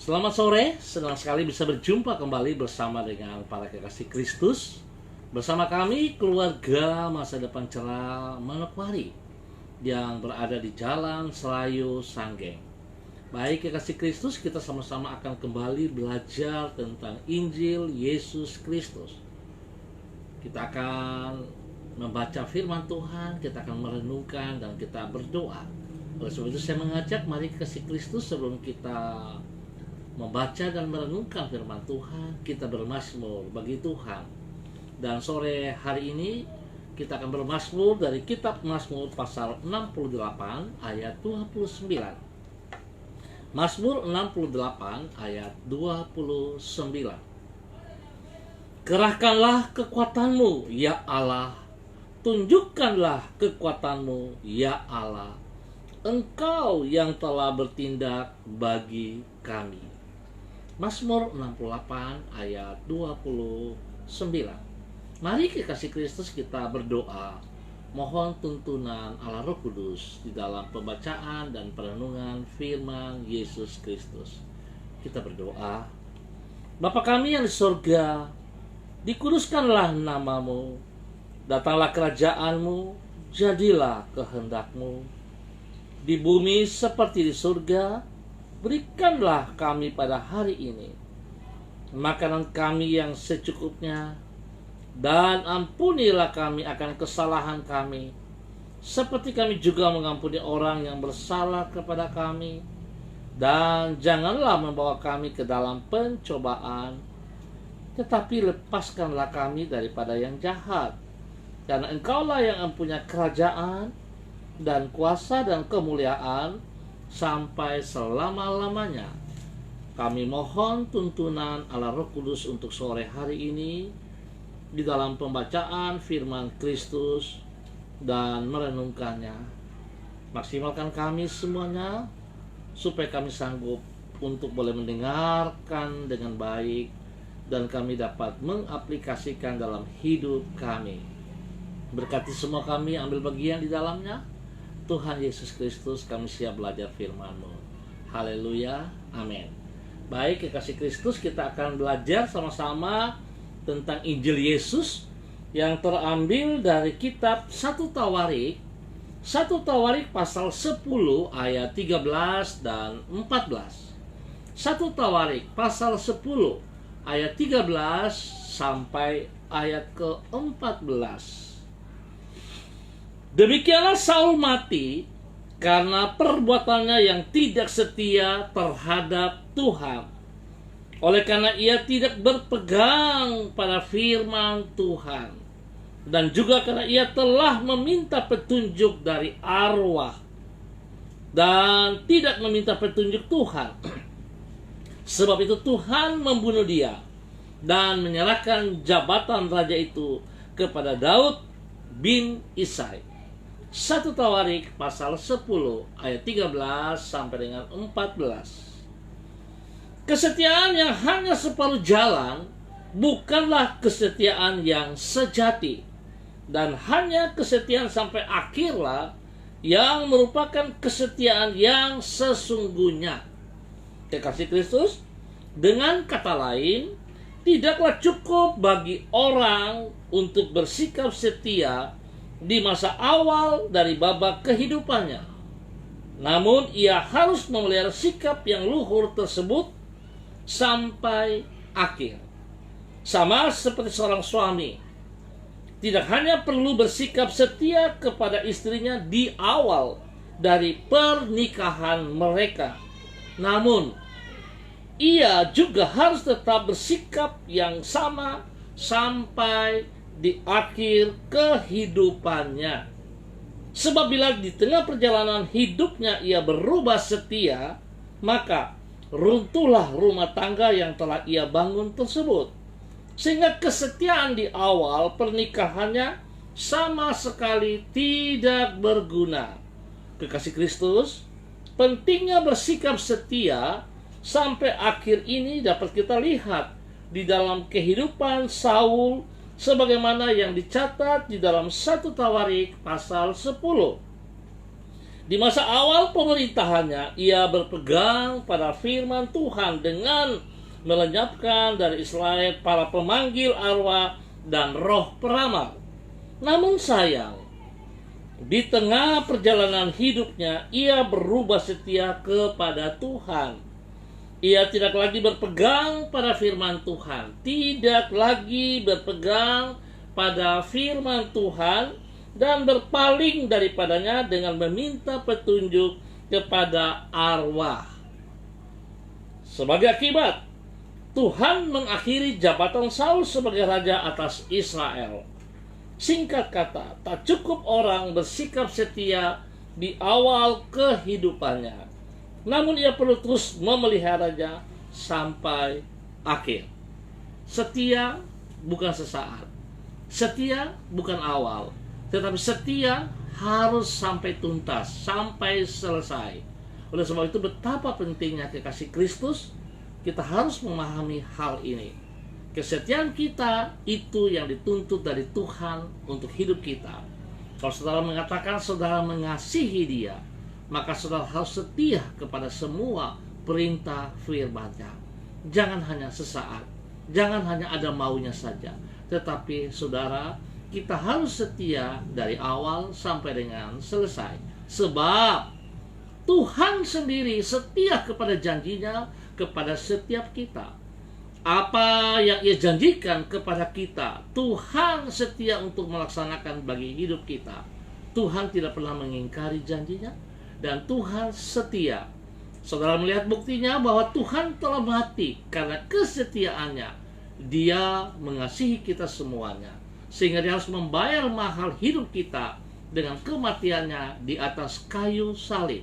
Selamat sore, senang sekali bisa berjumpa kembali bersama dengan para kekasih Kristus. Bersama kami, keluarga masa depan cerah Manokwari yang berada di Jalan Selayu Sanggeng. Baik kekasih Kristus, kita sama-sama akan kembali belajar tentang Injil Yesus Kristus. Kita akan membaca firman Tuhan, kita akan merenungkan dan kita berdoa. Oleh sebab itu saya mengajak mari kekasih Kristus sebelum kita membaca dan merenungkan firman Tuhan, kita bermazmur bagi Tuhan. Dan sore hari ini kita akan bermazmur dari kitab Mazmur pasal 68 ayat 29. Mazmur 68 ayat 29. Kerahkanlah kekuatanmu, ya Allah. Tunjukkanlah kekuatanmu, ya Allah. Engkau yang telah bertindak bagi kami. Mazmur 68 ayat 29. Mari kekasih Kristus kita berdoa, mohon tuntunan Allah Roh Kudus di dalam pembacaan dan perenungan firman Yesus Kristus. Kita berdoa. Bapa kami yang di surga, dikuduskanlah namamu, datanglah kerajaanmu, jadilah kehendakmu di bumi seperti di surga. Berikanlah kami pada hari ini makanan kami yang secukupnya, dan ampunilah kami akan kesalahan kami, seperti kami juga mengampuni orang yang bersalah kepada kami. Dan janganlah membawa kami ke dalam pencobaan, tetapi lepaskanlah kami daripada yang jahat. Karena Engkaulah yang mempunyai kerajaan dan kuasa dan kemuliaan sampai selama-lamanya. Kami mohon tuntunan Allah Roh Kudus untuk sore hari ini di dalam pembacaan firman Kristus dan merenungkannya. Maksimalkan kami semuanya supaya kami sanggup untuk boleh mendengarkan dengan baik dan kami dapat mengaplikasikan dalam hidup kami. Berkati semua kami, ambil bagian di dalamnya. Tuhan Yesus Kristus, kami siap belajar firman-Mu. Haleluya, amin. Baik kekasih Kristus, kita akan belajar sama-sama tentang Injil Yesus yang terambil dari kitab 1 Tawarik. 1 Tawarik pasal 10 ayat 13 dan 14. 1 Tawarik pasal 10 ayat 13 sampai ayat ke-14. Demikianlah Saul mati karena perbuatannya yang tidak setia terhadap Tuhan. Oleh karena ia tidak berpegang pada firman Tuhan, dan juga karena ia telah meminta petunjuk dari arwah dan tidak meminta petunjuk Tuhan. Sebab itu Tuhan membunuh dia dan menyerahkan jabatan raja itu kepada Daud bin Isai. 1 Tawarik pasal 10 ayat 13 sampai dengan 14. Kesetiaan yang hanya separuh jalan bukanlah kesetiaan yang sejati, dan hanya kesetiaan sampai akhirlah yang merupakan kesetiaan yang sesungguhnya. Kekasih Kristus, dengan kata lain, tidaklah cukup bagi orang untuk bersikap setia di masa awal dari babak kehidupannya. Namun ia harus memelihara sikap yang luhur tersebut sampai akhir. Sama seperti seorang suami, tidak hanya perlu bersikap setia kepada istrinya di awal dari pernikahan mereka, namun ia juga harus tetap bersikap yang sama sampai di akhir kehidupannya. Sebab bila di tengah perjalanan hidupnya ia berubah setia, maka runtuhlah rumah tangga yang telah ia bangun tersebut. Sehingga kesetiaan di awal pernikahannya sama sekali tidak berguna. Kekasih Kristus, pentingnya bersikap setia sampai akhir ini dapat kita lihat di dalam kehidupan Saul, sebagaimana yang dicatat di dalam 1 Tawarik pasal 10. Di masa awal pemerintahannya, ia berpegang pada firman Tuhan dengan melenyapkan dari Israel para pemanggil arwah dan roh peramal. Namun sayang, di tengah perjalanan hidupnya, ia berubah setia kepada Tuhan. Ia tidak lagi berpegang pada firman Tuhan, tidak lagi berpegang pada firman Tuhan, dan berpaling daripadanya dengan meminta petunjuk kepada arwah. Sebagai akibat, Tuhan mengakhiri jabatan Saul sebagai raja atas Israel. Singkat kata, tak cukup orang bersikap setia di awal kehidupannya, namun ia perlu terus memeliharanya sampai akhir. Setia bukan sesaat, setia bukan awal, tetapi setia harus sampai tuntas, sampai selesai. Oleh sebab itu, betapa pentingnya kekasih Kristus. Kita harus memahami hal ini. Kesetiaan kita itu yang dituntut dari Tuhan untuk hidup kita. Kalau saudara mengatakan saudara mengasihi Dia, maka saudara harus setia kepada semua perintah firman-Nya. Jangan hanya sesaat, jangan hanya ada maunya saja, tetapi saudara, kita harus setia dari awal sampai dengan selesai. Sebab Tuhan sendiri setia kepada janjinya kepada setiap kita. Apa yang Ia janjikan kepada kita, Tuhan setia untuk melaksanakan bagi hidup kita. Tuhan tidak pernah mengingkari janjinya, dan Tuhan setia. Saudara melihat buktinya bahwa Tuhan telah mati karena kesetiaannya. Dia mengasihi kita semuanya, sehingga Dia harus membayar mahal hidup kita dengan kematiannya di atas kayu salib.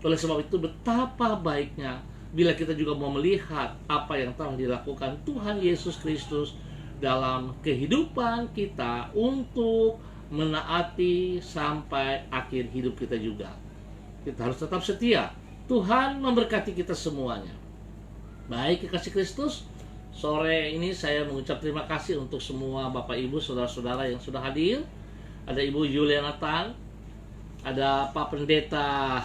Oleh sebab itu, betapa baiknya bila kita juga mau melihat apa yang telah dilakukan Tuhan Yesus Kristus dalam kehidupan kita untuk menaati sampai akhir hidup kita juga. Kita harus tetap setia. Tuhan memberkati kita semuanya. Baik kekasih Kristus, sore ini saya mengucap terima kasih untuk semua Bapak Ibu, Saudara-saudara yang sudah hadir. Ada Ibu Juliana Tan, ada Pak Pendeta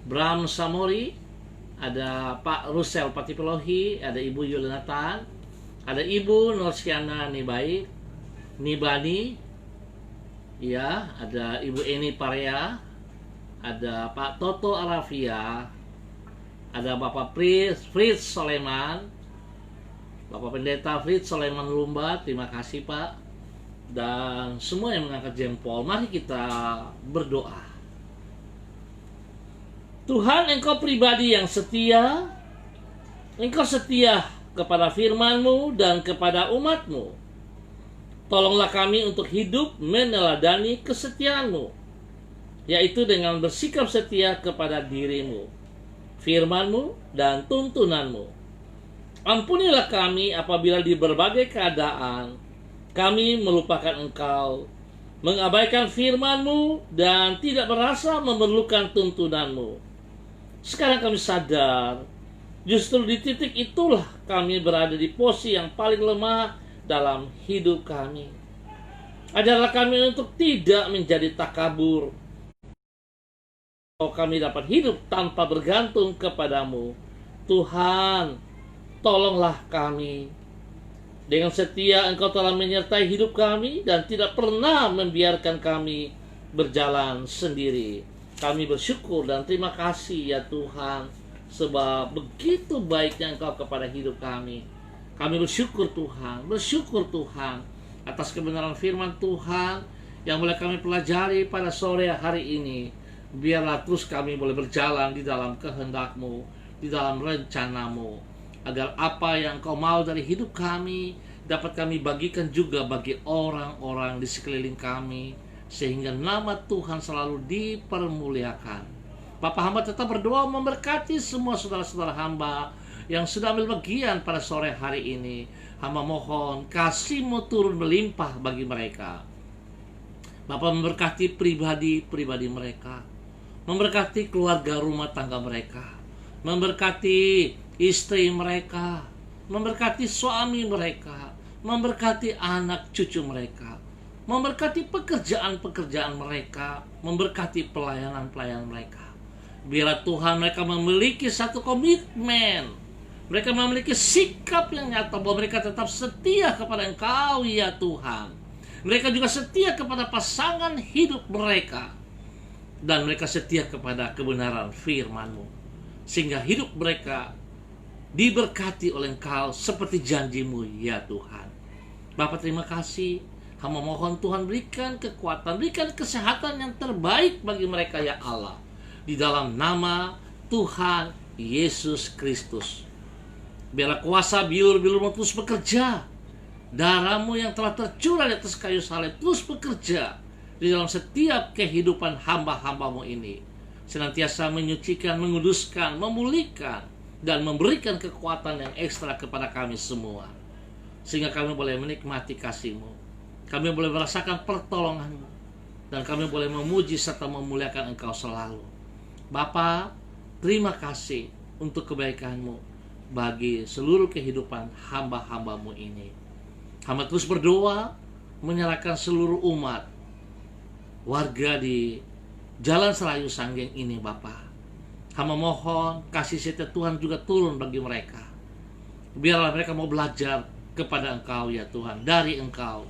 Bram Samori, ada Pak Rusel Patipelohi, ada Ibu Juliana Tan, ada Ibu Norsiana Nibani, ya, ada Ibu Eni Parea, ada Pak Toto Arafia, ada Bapak Fritz Soleman, Bapak Pendeta Fritz Soleman Lumba, terima kasih Pak, dan semua yang mengangkat jempol. Mari kita berdoa. Tuhan, Engkau pribadi yang setia. Engkau setia kepada firman-Mu dan kepada umat-Mu. Tolonglah kami untuk hidup meneladani kesetiaan-Mu, yaitu dengan bersikap setia kepada diri-Mu, firman-Mu, dan tuntunan-Mu. Ampunilah kami apabila di berbagai keadaan kami melupakan Engkau, mengabaikan firman-Mu, dan tidak merasa memerlukan tuntunan-Mu. Sekarang kami sadar, justru di titik itulah kami berada di posisi yang paling lemah dalam hidup kami. Ajarlah kami untuk tidak menjadi takabur. Kami dapat hidup tanpa bergantung kepadamu. Tuhan, tolonglah kami. Dengan setia Engkau telah menyertai hidup kami dan tidak pernah membiarkan kami berjalan sendiri. Kami bersyukur dan terima kasih ya Tuhan, sebab begitu baiknya Engkau kepada hidup kami. Kami bersyukur Tuhan atas kebenaran firman Tuhan yang boleh kami pelajari pada sore hari ini. Biarlah terus kami boleh berjalan di dalam kehendak-Mu, di dalam rencana-Mu, agar apa yang Engkau mau dari hidup kami dapat kami bagikan juga bagi orang-orang di sekeliling kami, sehingga nama Tuhan selalu dipermuliakan. Bapak hamba tetap berdoa memberkati semua saudara-saudara hamba yang sudah ambil bagian pada sore hari ini. Hamba mohon kasih-Mu turun melimpah bagi mereka. Bapak memberkati pribadi-pribadi mereka, memberkati keluarga rumah tangga mereka, memberkati istri mereka, memberkati suami mereka, memberkati anak cucu mereka, memberkati pekerjaan-pekerjaan mereka, memberkati pelayanan-pelayanan mereka. Biarlah Tuhan mereka memiliki satu komitmen, mereka memiliki sikap yang nyata bahwa mereka tetap setia kepada Engkau ya Tuhan. Mereka juga setia kepada pasangan hidup mereka, dan mereka setia kepada kebenaran firman-Mu, sehingga hidup mereka diberkati oleh Engkau seperti janji-Mu ya Tuhan. Bapa, terima kasih. Hamba mohon Tuhan berikan kekuatan, berikan kesehatan yang terbaik bagi mereka ya Allah, di dalam nama Tuhan Yesus Kristus. Biarlah kuasa bilur-bilur-Mu terus bekerja, darah-Mu yang telah tercurah di atas kayu salib terus bekerja di dalam setiap kehidupan hamba-hamba-Mu ini, senantiasa menyucikan, menguduskan, memulihkan, dan memberikan kekuatan yang ekstra kepada kami semua, sehingga kami boleh menikmati kasih-Mu, kami boleh merasakan pertolongan-Mu, dan kami boleh memuji serta memuliakan Engkau selalu. Bapa, terima kasih untuk kebaikan-Mu bagi seluruh kehidupan hamba-hamba-Mu ini. Hamba terus berdoa menyerahkan seluruh umat warga di Jalan Serayu Sanggeng ini Bapa. Hamba mohon kasih setia Tuhan juga turun bagi mereka. Biarlah mereka mau belajar kepada Engkau ya Tuhan, dari Engkau.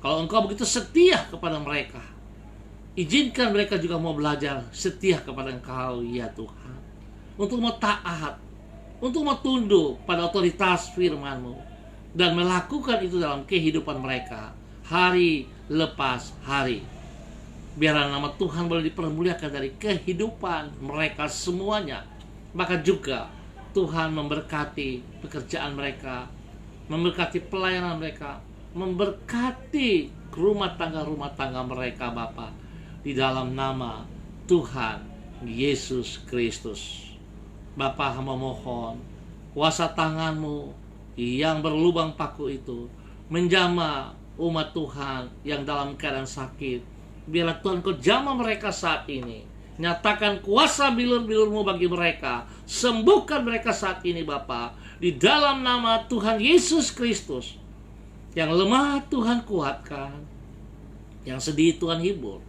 Kalau Engkau begitu setia kepada mereka, izinkan mereka juga mau belajar setia kepada Engkau ya Tuhan, untuk mau taat, untuk mau tunduk pada otoritas firman-Mu, dan melakukan itu dalam kehidupan mereka hari lepas hari. Biarlah nama Tuhan boleh dipermuliakan dari kehidupan mereka semuanya. Maka juga Tuhan memberkati pekerjaan mereka, memberkati pelayanan mereka, memberkati rumah tangga mereka Bapa, di dalam nama Tuhan Yesus Kristus. Bapa, hamba mohon kuasa tangan-Mu yang berlubang paku itu menjamah umat Tuhan yang dalam keadaan sakit. Biarlah Tuhan Kau jamah mereka saat ini. Nyatakan kuasa bilur-bilur-Mu bagi mereka. Sembuhkan mereka saat ini Bapa, di dalam nama Tuhan Yesus Kristus. Yang lemah Tuhan kuatkan, yang sedih Tuhan hibur.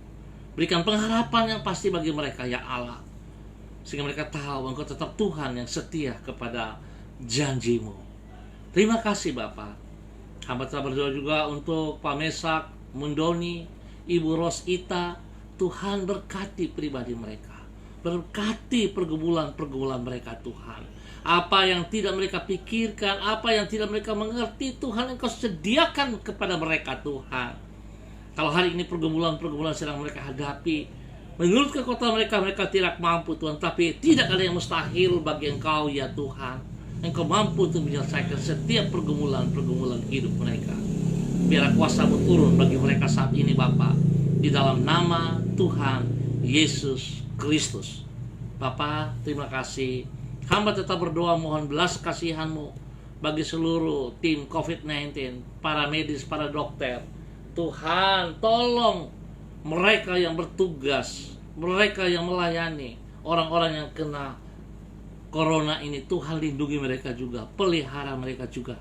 Berikan pengharapan yang pasti bagi mereka ya Allah, sehingga mereka tahu Engkau tetap Tuhan yang setia kepada janji-Mu. Terima kasih Bapa. Hamba telah berdoa juga untuk Pak Mesak, Mundoni, Ibu Rosita. Tuhan berkati pribadi mereka, berkati pergumulan-pergumulan mereka Tuhan. Apa yang tidak mereka pikirkan, apa yang tidak mereka mengerti, Tuhan Engkau sediakan kepada mereka Tuhan. Kalau hari ini pergumulan-pergumulan sedang mereka hadapi, menurut kekuatan mereka, mereka tidak mampu Tuhan, tapi tidak ada yang mustahil bagi Engkau ya Tuhan. Engkau mampu untuk menyelesaikan setiap pergumulan-pergumulan hidup mereka. Biarlah kuasa-Mu turun bagi mereka saat ini Bapa, di dalam nama Tuhan Yesus Kristus. Bapa, terima kasih. Hamba tetap berdoa mohon belas kasihan-Mu bagi seluruh tim COVID-19, para medis, para dokter. Tuhan, tolong mereka yang bertugas, mereka yang melayani orang-orang yang kena corona ini. Tuhan, lindungi mereka juga, pelihara mereka juga,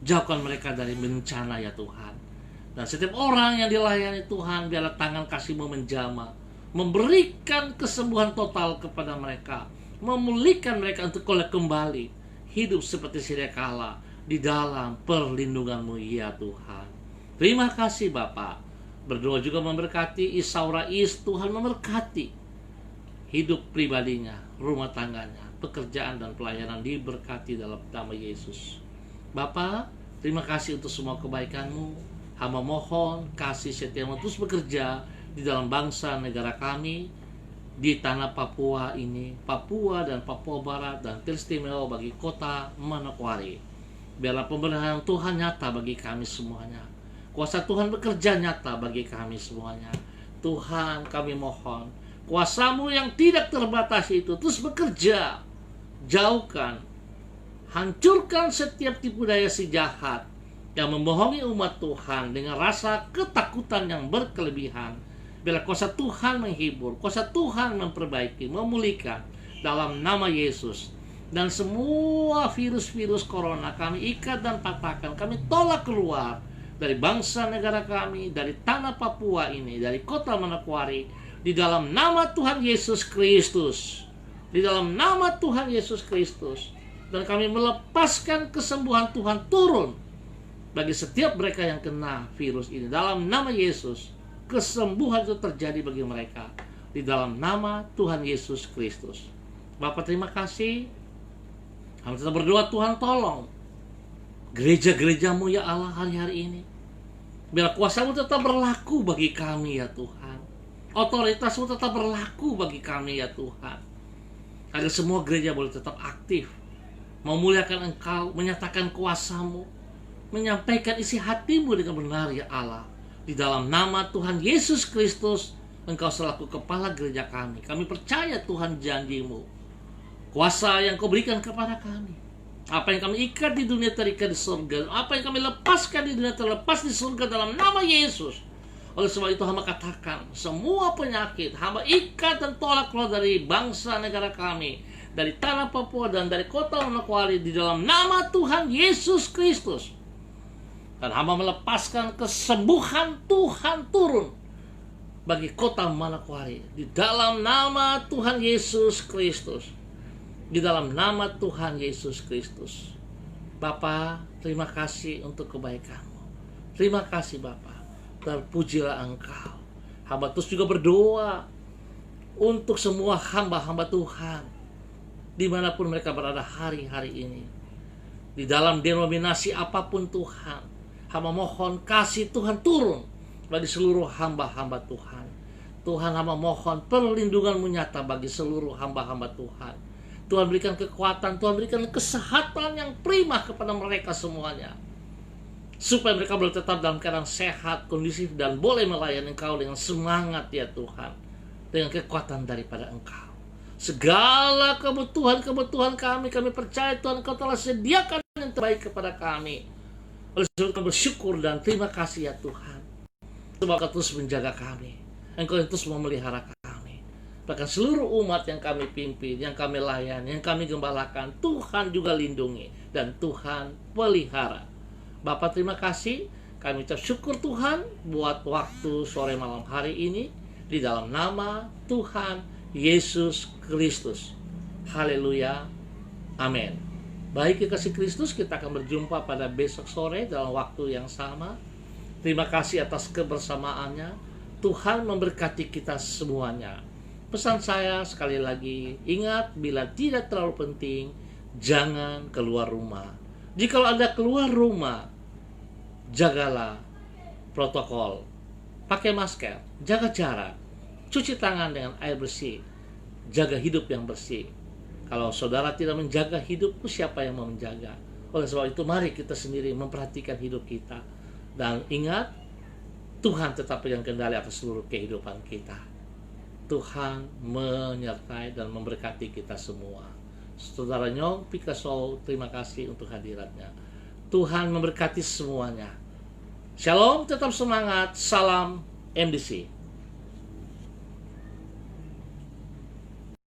jauhkan mereka dari bencana ya Tuhan. Dan setiap orang yang dilayani Tuhan, biarlah tangan kasih-Mu menjamah, memberikan kesembuhan total kepada mereka, memulihkan mereka untuk kembali hidup seperti sedia kala di dalam perlindungan-Mu ya Tuhan. Terima kasih Bapa. Berdoa juga memberkati Isaura Is. Tuhan memberkati hidup pribadinya, rumah tangganya, pekerjaan dan pelayanan diberkati dalam nama Yesus. Bapa, terima kasih untuk semua kebaikan-Mu. Hamba mohon kasih setia-Mu terus bekerja di dalam bangsa negara kami, di tanah Papua ini, Papua dan Papua Barat, dan teristimewa bagi kota Manokwari. Biarlah pembenaran Tuhan nyata bagi kami semuanya. Kuasa Tuhan bekerja nyata bagi kami semuanya. Tuhan, kami mohon kuasa-Mu yang tidak terbatas itu terus bekerja. Jauhkan, hancurkan setiap tipu daya si jahat yang membohongi umat Tuhan dengan rasa ketakutan yang berkelebihan. Biarlah kuasa Tuhan menghibur, kuasa Tuhan memperbaiki, memulihkan dalam nama Yesus. Dan semua virus-virus corona kami ikat dan patahkan, kami tolak keluar dari bangsa negara kami, dari tanah Papua ini, dari kota Manokwari, di dalam nama Tuhan Yesus Kristus. Di dalam nama Tuhan Yesus Kristus. Dan kami melepaskan kesembuhan Tuhan turun bagi setiap mereka yang kena virus ini. Dalam nama Yesus, kesembuhan itu terjadi bagi mereka. Di dalam nama Tuhan Yesus Kristus. Bapak terima kasih. Kami tetap berdoa, Tuhan tolong gereja-gerejamu ya Allah hari-hari ini. Biar kuasa-Mu tetap berlaku bagi kami ya Tuhan. Otoritas-Mu tetap berlaku bagi kami ya Tuhan. Agar semua gereja boleh tetap aktif, memuliakan Engkau, menyatakan kuasa-Mu, menyampaikan isi hati-Mu dengan benar ya Allah. Di dalam nama Tuhan Yesus Kristus, Engkau selaku kepala gereja kami. Kami percaya Tuhan janji-Mu, kuasa yang Kau berikan kepada kami. Apa yang kami ikat di dunia terikat di surga. Apa yang kami lepaskan di dunia terlepas di surga dalam nama Yesus. Oleh sebab itu hamba katakan, semua penyakit hamba ikat dan tolak keluar dari bangsa negara kami, dari tanah Papua dan dari kota Manokwari di dalam nama Tuhan Yesus Kristus. Dan hamba melepaskan kesembuhan Tuhan turun bagi kota Manokwari di dalam nama Tuhan Yesus Kristus. Di dalam nama Tuhan Yesus Kristus. Bapa, terima kasih untuk kebaikan-Mu. Terima kasih Bapa. Terpujilah Engkau. Hamba terus juga berdoa untuk semua hamba-hamba Tuhan, dimanapun mereka berada hari-hari ini. Di dalam denominasi apapun Tuhan, hamba mohon kasih Tuhan turun bagi seluruh hamba-hamba Tuhan. Tuhan, hamba mohon perlindungan-Mu nyata bagi seluruh hamba-hamba Tuhan. Tuhan berikan kekuatan, Tuhan berikan kesehatan yang prima kepada mereka semuanya. Supaya mereka boleh tetap dalam keadaan sehat, kondusif, dan boleh melayani Engkau dengan semangat ya Tuhan. Dengan kekuatan daripada Engkau. Segala kebutuhan kami percaya Tuhan Engkau telah sediakan yang terbaik kepada kami. Oleh sebab itu kami bersyukur dan terima kasih ya Tuhan. Sebab Engkau terus menjaga kami. Engkau terus memelihara kami. Bahkan seluruh umat yang kami pimpin, yang kami layani, yang kami gembalakan, Tuhan juga lindungi dan Tuhan pelihara. Bapa terima kasih, kami ucap syukur Tuhan buat waktu sore malam hari ini di dalam nama Tuhan Yesus Kristus. Haleluya, amin. Baik kekasih Kristus, kita akan berjumpa pada besok sore dalam waktu yang sama. Terima kasih atas kebersamaannya. Tuhan memberkati kita semuanya. Pesan saya sekali lagi, ingat bila tidak terlalu penting, jangan keluar rumah. Jika Anda keluar rumah, jagalah protokol. Pakai masker, jaga jarak, cuci tangan dengan air bersih, jaga hidup yang bersih. Kalau saudara tidak menjaga hidup, siapa yang mau menjaga? Oleh sebab itu, mari kita sendiri memperhatikan hidup kita. Dan ingat, Tuhan tetap pegang kendali atas seluruh kehidupan kita. Tuhan menyertai dan memberkati kita semua. Saudara Nyong Picasso, terima kasih untuk hadiratnya. Tuhan memberkati semuanya. Shalom, tetap semangat. Salam MDC.